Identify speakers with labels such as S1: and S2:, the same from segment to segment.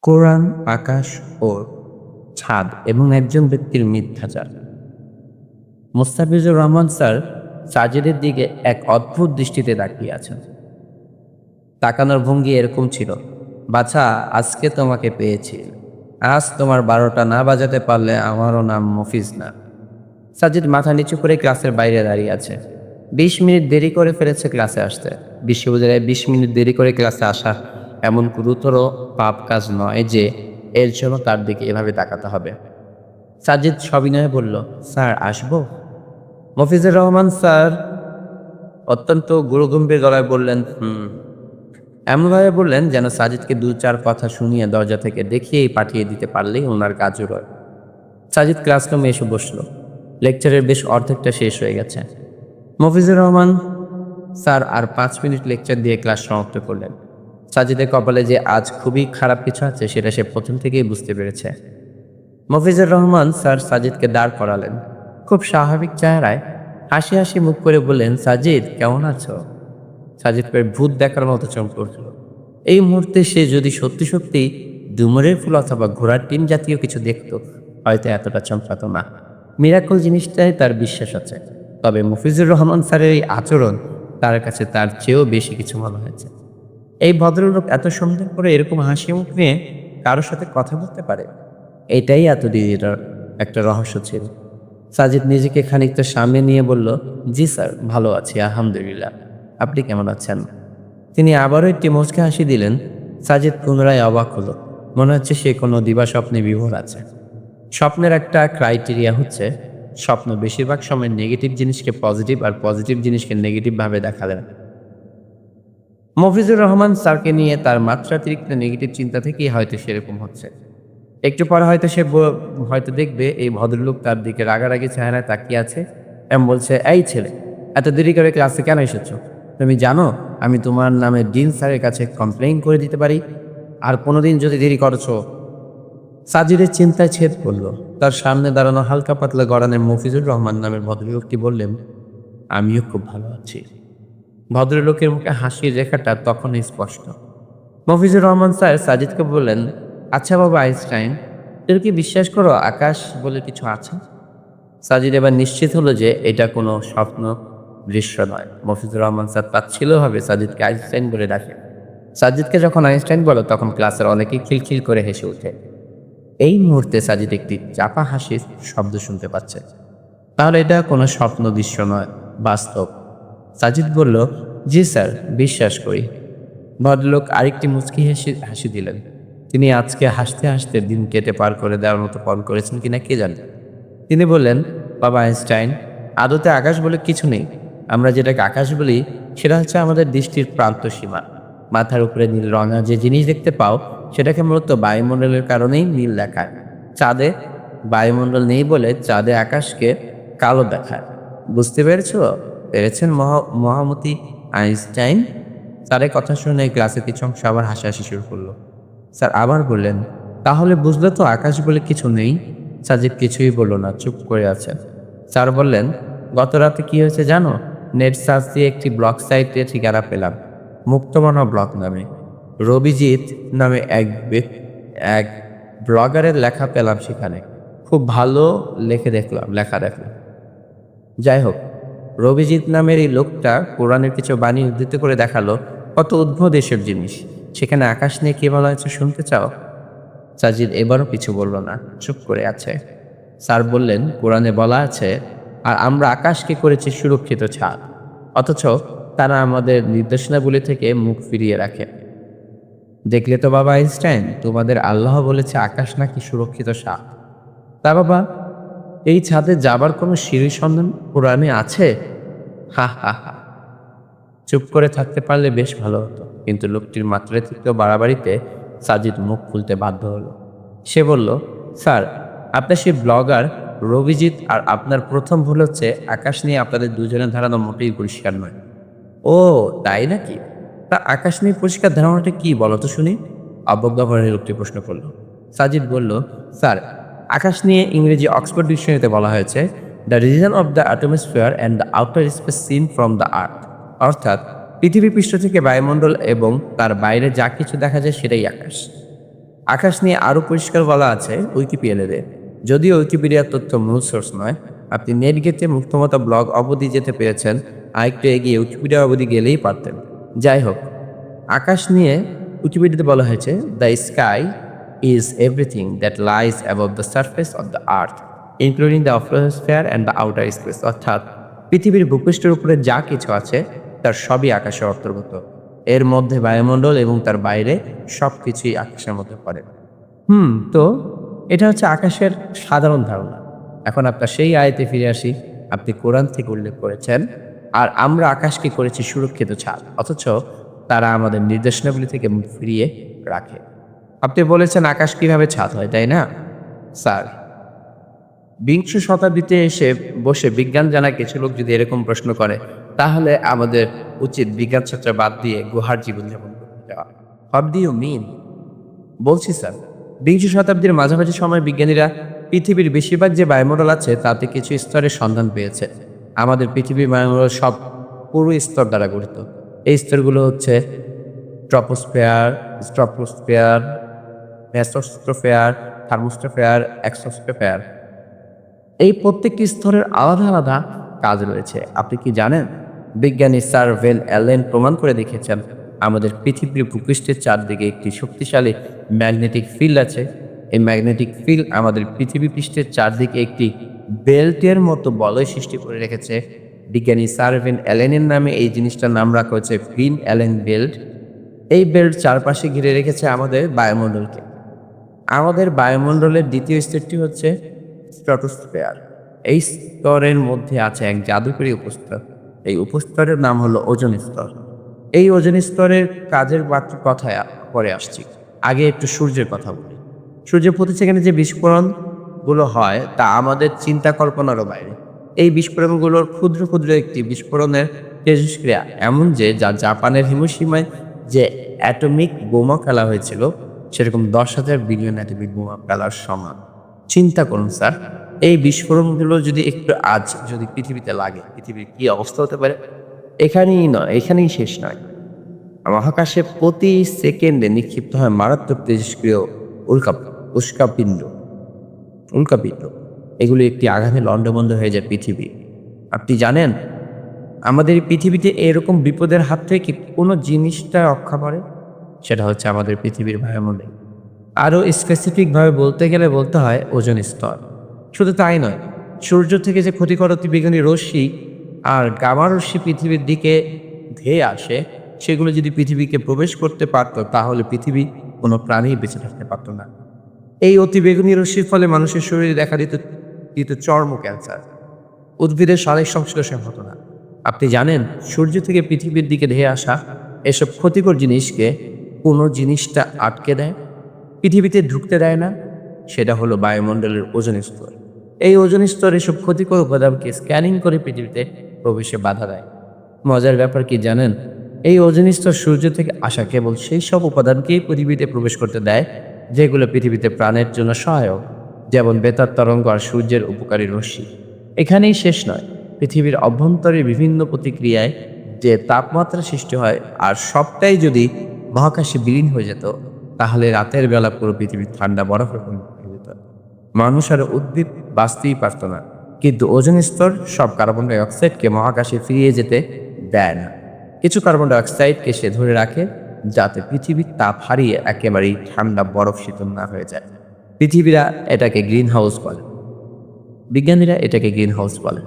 S1: কোরআন, আকাশ ও ছাদ এবং একজন ব্যক্তির মিথ্যাচার। মোস্তাফিজুর রহমান স্যার সাজিদের দিকে এক অদ্ভুত দৃষ্টিতে তাকিয়ে আছেন। তাকানোর ভঙ্গি এরকম ছিল, বাছা, আজকে তোমাকে পেয়েছি। আজ তোমার ১২টা না বাজাতে পারলে আমারও নাম মফিজ না। সাজিদ মাথা নিচু করে ক্লাসের বাইরে দাঁড়িয়ে আছে। ২০ মিনিট দেরি করে ফেলেছে ক্লাসে আসতে। বিশ্ববিদ্যালয়ে ২০ মিনিট দেরি করে ক্লাসে আসা এমন গুরুতর পাপ কাজ নয় যে এর জন্য তার দিকে এভাবে তাকাতে হবে। সাজিদ সবিনয়ে বলল, স্যার আসবো? মফিজুর রহমান স্যার অত্যন্ত গুরুগম্ভীর গলায় বললেন, হুম। এমনভাবে বললেন যেন সাজিদকে দু চার কথা শুনিয়ে দরজা থেকে দেখিয়েই পাঠিয়ে দিতে পারলেই ওনার কাজও রয়। সাজিদ ক্লাসরুমে এসে বসল। লেকচারের বেশ অর্ধেকটা শেষ হয়ে গেছে। মফিজুর রহমান স্যার আর ৫ মিনিট লেকচার দিয়ে ক্লাস সমাপ্ত করলেন। সাজিদের কপালে যে আজ খুবই খারাপ কিছু আছে সেটা সে প্রথম থেকেই বুঝতে পেরেছে। মফিজুর রহমান স্যার সাজিদকে দাঁড় করালেন। খুব স্বাভাবিক চেহারায় হাসি হাসি মুখ করে বললেন, সাজিদ কেমন আছো? সাজিদ প্রায় ভূত দেখার মতো চমকে উঠল। এই মুহূর্তে সে যদি সত্যি সত্যি ডুমুরের ফুল অথবা ঘোড়ার ডিম জাতীয় কিছু দেখত, হয়তো এতটা চমকাতো না। মিরাকল জিনিসটাই তার বিশ্বাস আছে। তবে মফিজুর রহমান স্যারের এই আচরণ তার কাছে তার চেয়েও বেশি কিছু মনে হয়েছে। এই ভদ্রলোক এত সুন্দর করে এরকম হাসি মুখ নিয়ে কারোর সাথে কথা বলতে পারে, এটাই এতদিন এটার একটা রহস্য ছিল। সাজিদ নিজেকে খানিকটা সামনে নিয়ে বলল, জি স্যার, ভালো আছি আলহামদুলিল্লাহ। আপনি কেমন আছেন? তিনি আবারও একটি মুচকি হাসি দিলেন। সাজিদ পুনরায় অবাক হলো। মনে হচ্ছে সে কোনো দিবাস্বপ্নে বিভোর আছে। স্বপ্নের একটা ক্রাইটেরিয়া হচ্ছে, স্বপ্ন বেশিরভাগ সময় নেগেটিভ জিনিসকে পজিটিভ আর পজিটিভ জিনিসকে নেগেটিভ ভাবে দেখালেন। মফিজুর রহমান স্যারকে নিয়ে তার মাত্রাতিরিক্ত নেগেটিভ চিন্তা থেকেই হয়তো সেরকম হচ্ছে। একটু পরে হয়তো সে হয়তো দেখবে এই ভদ্রলোক তার দিকে রাগারাগি চেহারায় তাকিয়ে আছে এবং বলছে, এই ছেলে, এত দেরি করে ক্লাসে কেন এসেছো? তুমি জানো আমি তোমার নামে ডিন স্যারের কাছে কমপ্লেইন করে দিতে পারি, আর কোনোদিন যদি দেরি করছো। সাজিদের চিন্তায় ছেদ পড়ল। তার সামনে দাঁড়ানো হালকা পাতলা গড়ানের মফিজুর রহমান নামের ভদ্রলোকটি বললেন, আমিও খুব ভালো আছি। ভদ্রলোকের মুখে হাসির রেখাটা তখনই স্পষ্ট। মফিজুর রহমান স্যার সাজিদকে বললেন, আচ্ছা বাবা আইনস্টাইন, তুমি কি বিশ্বাস করো আকাশ বলে কিছু আছে? সাজিদ এবার নিশ্চিত হলো যে এটা কোনো স্বপ্ন দৃশ্য নয়। মফিজুর রহমান স্যার তাচ্ছিল্যভাবে সাজিদকে আইনস্টাইন বলে ডাকে। সাজিদকে যখন আইনস্টাইন বলে তখন ক্লাসের অনেকেই খিলখিল করে হেসে ওঠে। এই মুহূর্তে সাজিদ একটি চাপা হাসির শব্দ শুনতে পাচ্ছে। তাহলে এটা কোনো স্বপ্ন দৃশ্য নয়, বাস্তব। সাজিদ বলল, জি স্যার, বিশ্বাস করি। ভদ্রলোক আরেকটি মুচকি হাসি দিলেন। তিনি আজকে হাসতে হাসতে দিন কেটে পার করে দেওয়ার মতো ফোন করেছেন কিনা কে জানে। তিনি বললেন, বাবা আইনস্টাইন, আদতে আকাশ বলে কিছু নেই। আমরা যেটাকে আকাশ বলি সেটা হচ্ছে আমাদের দৃষ্টির প্রান্ত সীমা। মাথার উপরে নীল রঙা যে জিনিস দেখতে পাও সেটাকে মূলত বায়ুমণ্ডলের কারণেই নীল দেখায়। চাঁদে বায়ুমণ্ডল নেই বলে চাঁদে আকাশকে কালো দেখায়। বুঝতে পেরেছেন মহামতি আইনস্টাইন? স্যারের কথা শুনে ক্লাসে কিছু অংশ আবার হাসাহাসি শুরু করলো। স্যার আবার বললেন, তাহলে বুঝলে তো আকাশ বলে কিছু নেই? সাজিদ কিছুই বলল না, চুপ করে আছেন। স্যার বললেন, গত রাতে কি হয়েছে জানো? নেট সার্চ দিয়ে একটি ব্লগ সাইটে ঠিকানা পেলাম, মুক্তমনা ব্লগ নামে। রবিজিৎ নামে এক ব্লগারের লেখা পেলাম সেখানে। খুব ভালো লেখা দেখলাম। যাই হোক, রবিজিৎ নামের এই লোকটা কোরআনের কিছু বাণী উদ্ধৃত করে দেখালো, কত উদ্ভট এসব জিনিস। সেখানে আকাশ নিয়ে কে বলা হয়েছে শুনতে চাও? সাজিদ এবারও কিছু বলল না, চুপ করে আছে। স্যার বললেন, কোরআনে বলা আছে, আর আমরা আকাশকে করেছি সুরক্ষিত ছাদ। অথচ তারা আমাদের নির্দেশনাগুলি থেকে মুখ ফিরিয়ে রাখে। দেখলে তো বাবা আইনস্টাইন, তোমাদের আল্লাহ বলেছে আকাশ নাকি সুরক্ষিত ছাদ। তা বাবা, এই ছাদে যাবার কোনো সিঁড়ির সন্ধান কোরআনে আছে? হা হা হা। চুপ করে থাকতে পারলে বেশ ভালো হতো, কিন্তু লোকটির মাত্রাতিরিক্ত বাড়াবাড়িতে সাজিদ মুখ খুলতে বাধ্য হলো। সে বলল, স্যার, আপনার সেই ব্লগার রবিজিৎ আর আপনার প্রথম ভুল হচ্ছে আকাশ নিয়ে আপনাদের দুজনের ধারণা মোটেই পরিষ্কার নয়। ও তাই নাকি? তা আকাশ নিয়ে পরিষ্কার ধারণাটা কি বলো তো শুনি? অবজ্ঞা ভরে লোকটি প্রশ্ন করল। সাজিদ বলল, স্যার, আকাশ নিয়ে ইংরেজি অক্সফোর্ড ডিকশনারিতে বলা হয়েছে, the reason of the atmosphere and the outer space seen from the earth. অর্থাৎ পৃথিবী পৃষ্ঠ থেকে বায়ুমণ্ডল এবং তার বাইরে যা কিছু দেখা যায় সেটাই আকাশ। আকাশ নিয়ে আরও পরিষ্কার বলা আছে উইকিপিডিয়াতে। যদিও উইকিপিডিয়ার তথ্য মূল সোর্স নয়, আপনি নেটগেটে মুক্তমতা ব্লগ অবধি যেতে পেরেছেন, আরেকটু এগিয়ে উইকিপিডিয়া অবধি গেলেই পারতেন। যাই হোক, আকাশ নিয়ে উইকিপিডিয়াতে বলা হয়েছে, the sky is everything that lies above the surface of the earth including the atmosphere and the outer space. অর্থাৎ পৃথিবীর ভূপৃষ্ঠের উপরে যা কিছু আছে তার সবই আকাশের অন্তর্গত। এর মধ্যে বায়ুমণ্ডল এবং তার বাইরে সব কিছুই আকাশের মধ্যে পড়ে। তো এটা হচ্ছে আকাশের সাধারণ ধারণা। এখন আপনার সেই আয়াতে ফিরে আসি। আপনি কোরআন থেকে উল্লেখ করেছেন, আর আমরা আকাশকে করেছি সুরক্ষিত ছাদ, অথচ তারা আমাদের নির্দেশনাবলী থেকে মুখ ফিরিয়ে রাখে। আপনি বলেছেন আকাশ কিভাবে ছাদ হয়, তাই না? স্যার, বিংশ শতাব্দীতে এসে বসে বিজ্ঞান জানা কিছু লোক যদি এরকম প্রশ্ন করে, তাহলে আমাদের উচিত বিজ্ঞান চর্চা বাদ দিয়ে গুহার জীবনযাপন করতে যাওয়া। What do you mean? বলছি স্যার, বিংশ শতাব্দীর মাঝামাঝি সময় বিজ্ঞানীরা পৃথিবীর বেশিরভাগ যে বায়ুমণ্ডল আছে তাতে কিছু স্তরের সন্ধান পেয়েছে। আমাদের পৃথিবীর বায়ুমণ্ডল সব পুরো স্তর দ্বারা গঠিত। এই স্তরগুলো হচ্ছে ট্রপোস্ফিয়ার, স্ট্রপোস্ফিয়ার, মেসোস্ফিয়ার, থার্মোস্ফিয়ার, এক্সোস্ফিয়ার। এই প্রত্যেকটি স্তরের আলাদা আলাদা কাজ রয়েছে। আপনি কি জানেন? বিজ্ঞানী স্যার ভেন অ্যালেন প্রমাণ করে দেখিয়েছেন আমাদের পৃথিবীর ভূপৃষ্ঠের চারদিকে একটি শক্তিশালী ম্যাগনেটিক ফিল্ড আছে। এই ম্যাগনেটিক ফিল্ড আমাদের পৃথিবী পৃষ্ঠের চারদিকে একটি বেল্টের মতো বলয় সৃষ্টি করে রেখেছে। বিজ্ঞানী স্যার ভেন অ্যালেনের নামে এই জিনিসটার নাম রাখা হয়েছে গ্রিন অ্যালেন বেল্ট। এই বেল্ট চারপাশে ঘিরে রেখেছে আমাদের বায়ুমণ্ডলকে। আমাদের বায়ুমণ্ডলের দ্বিতীয় স্তরটি হচ্ছে স্ট্রাটোস্ফিয়ার। এই স্তরের মধ্যে আছে এক জাদুকরী উপস্তর। এই উপস্তরের নাম হলো ওজোন স্তর। এই ওজোন স্তরের কাজের কথায় পরে আসছি। আগে একটু সূর্যের কথা বলি। সূর্যের প্রতি সেকেন্ডে যে বিস্ফোরণগুলো হয় তা আমাদের চিন্তা কল্পনারও বাইরে। এই বিস্ফোরণগুলোর ক্ষুদ্র ক্ষুদ্র একটি বিস্ফোরণের তেজস্ক্রিয়া এমন যে যা জাপানের হিরোশিমায় যে অ্যাটমিক বোমা ফেলা হয়েছিল সেরকম 10,000 বিলিয়ন অ্যাটমিক বোমা ফেলার সমান। চিন্তা করুন স্যার, এই বিস্ফোরণগুলো যদি একটু আজ যদি পৃথিবীতে লাগে, পৃথিবীর কি অবস্থা হতে পারে? এখানেই নয়, এখানেই শেষ নয়। মহাকাশে প্রতি সেকেন্ডে নিক্ষিপ্ত হয় মারাত্মক তেজস্ক্রিয় উল্কা উস্কাপিণ্ড উল্কাপিণ্ড। এগুলি একটি আঘাতে লণ্ডভণ্ড হয়ে যায় পৃথিবী। আপনি জানেন আমাদের এই পৃথিবীতে এরকম বিপদের হাত থেকে কোনো জিনিসটা রক্ষা করে? সেটা হচ্ছে আমাদের পৃথিবীর বায়ুমণ্ডল। আরও স্পেসিফিকভাবে বলতে গেলে বলতে হয় ওজোন স্তর। শুধু তাই নয়, সূর্য থেকে যে ক্ষতিকর অতিবেগুনি রশ্মি আর গামা রশ্মি পৃথিবীর দিকে ধেয়ে আসে, সেগুলো যদি পৃথিবীকে প্রবেশ করতে পারত তাহলে পৃথিবী কোনো প্রাণী বেঁচে থাকতে পারত না। এই অতিবেগুনি রশ্মির ফলে মানুষের শরীরে দেখা দিত দিত চর্ম ক্যান্সার, উদ্ভিদের শারীরিক সংশ্লেষণ হতো না। আপনি জানেন সূর্য থেকে পৃথিবীর দিকে ধেয়ে আসা এসব ক্ষতিকর জিনিসকে কোনো জিনিসটা আটকে দেয়, পৃথিবীতে ঢুকতে দেয় না। সেটা হলো বায়ুমণ্ডলের ওজোন স্তর। এই ওজোন স্তর এসব ক্ষতিকর উপাদানকে স্ক্যানিং করে পৃথিবীতে প্রবেশে বাধা দেয়। মজার ব্যাপার কি জানেন? এই ওজোন স্তর সূর্য থেকে আসা কেবল সেই সব উপাদানকেই পৃথিবীতে প্রবেশ করতে দেয় যেগুলো পৃথিবীতে প্রাণের জন্য সহায়ক, যেমন বেতার তরঙ্গ আর সূর্যের উপকারী রশ্মি। এখানেই শেষ নয়, পৃথিবীর অভ্যন্তরে বিভিন্ন প্রতিক্রিয়ায় যে তাপমাত্রা সৃষ্টি হয় আর সবটাই যদি মহাকাশে বিলীন হয়ে যেত, তাহলে রাতের বেলা পুরো পৃথিবী ঠান্ডা বরফে পরিণত হয়ে যেত। মানুষ আর উদ্ভিদ বাঁচতেই পারত না। কিন্তু ওজোন স্তর সব কার্বন ডাই অক্সাইডকে মহাকাশে ফিরিয়ে যেতে দেয় না। কিছু কার্বন ডাই অক্সাইডকে সে ধরে রাখে যাতে পৃথিবীর তাপ হারিয়ে একেবারেই ঠান্ডা বরফ শীতল না হয়ে যায়। পৃথিবীরা এটাকে গ্রিন হাউস বলে, বিজ্ঞানীরা এটাকে গ্রিন হাউস বলে।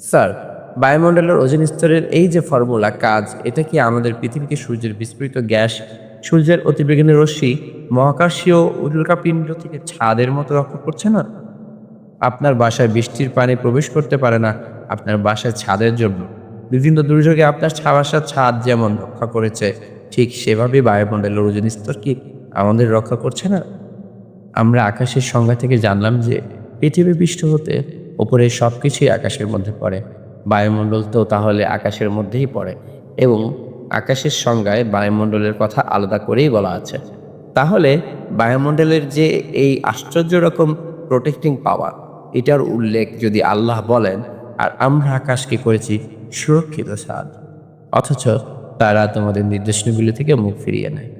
S1: স্যার, বায়ুমণ্ডলের ওজোন স্তরের এই যে ফর্মুলা কাজ, এটা কি আমাদের পৃথিবীকে সূর্যের বিস্ফোরিত গ্যাস, সূর্যের অতিবেগুনি রশ্মি, মহাকাশীয় উল্কাপিণ্ড থেকে ছাদের মতো রক্ষা করছে না? আপনার বাসায় বৃষ্টির পানি প্রবেশ করতে পারে না আপনার বাসায় ছাদের জন্য। বিভিন্ন দুর্যোগে আপনার বাসার ছাদ যেমন রক্ষা করেছে, ঠিক সেভাবে বায়ুমণ্ডলের ওজোন স্তর কি আমাদের রক্ষা করছে না? আমরা আকাশের সংজ্ঞা থেকে জানলাম যে পৃথিবী পৃষ্ঠ হতে ওপরে সব কিছুই আকাশের মধ্যে পড়ে। বায়ুমণ্ডল তো তাহলে আকাশের মধ্যেই পড়ে, এবং আকাশের সংজ্ঞায় বায়ুমণ্ডলের কথা আলাদা করেই বলা আছে। তাহলে বায়ুমণ্ডলের যে এই আশ্চর্য রকম প্রোটেক্টিং পাওয়ার, এটার উল্লেখ যদি আল্লাহ বলেন, আর আমরা আকাশকে করেছি সুরক্ষিত ছাদ, অথচ তারা তোমাদের নির্দেশনাগুলি থেকে মুখ ফিরিয়ে নেয়।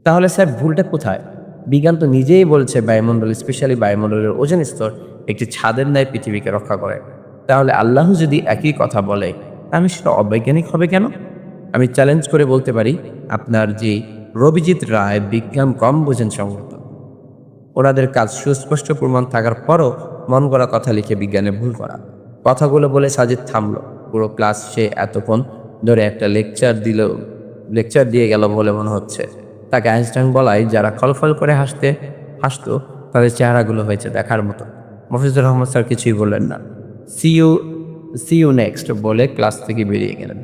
S1: তাহলে স্যার ভুলটা কোথায়? বিজ্ঞান তো নিজেই বলছে বায়ুমণ্ডল, স্পেশালি বায়ুমণ্ডলের ওজোন স্তর একটি ছাদের ন্যায় পৃথিবীকে রক্ষা করে। তাহলে আল্লাহ যদি একই কথা বলে, তাহলে সেটা অবৈজ্ঞানিক হবে কেন? আমি চ্যালেঞ্জ করে বলতে পারি, আপনার যে রবিজিৎ রায় বিজ্ঞান কম বোঝেন সম্ভবত। ওনাদের কাজ সুস্পষ্ট প্রমাণ থাকার পরও মন গড়া কথা লিখে বিজ্ঞানে ভুল করা। কথাগুলো বলে সাজিদ থামলো। পুরো ক্লাস সে এতক্ষণ ধরে একটা লেকচার দিয়ে গেল বলে মনে হচ্ছে। তাকে আইনস্টাইন বলায় যারা খলফল করে হাসতো তাদের চেহারাগুলো হয়েছে দেখার মতো। মফিজুর রহমান স্যার কিছুই বললেন না। সি ইউ নেক্সট বলে ক্লাস থেকে বেরিয়ে গেলেন।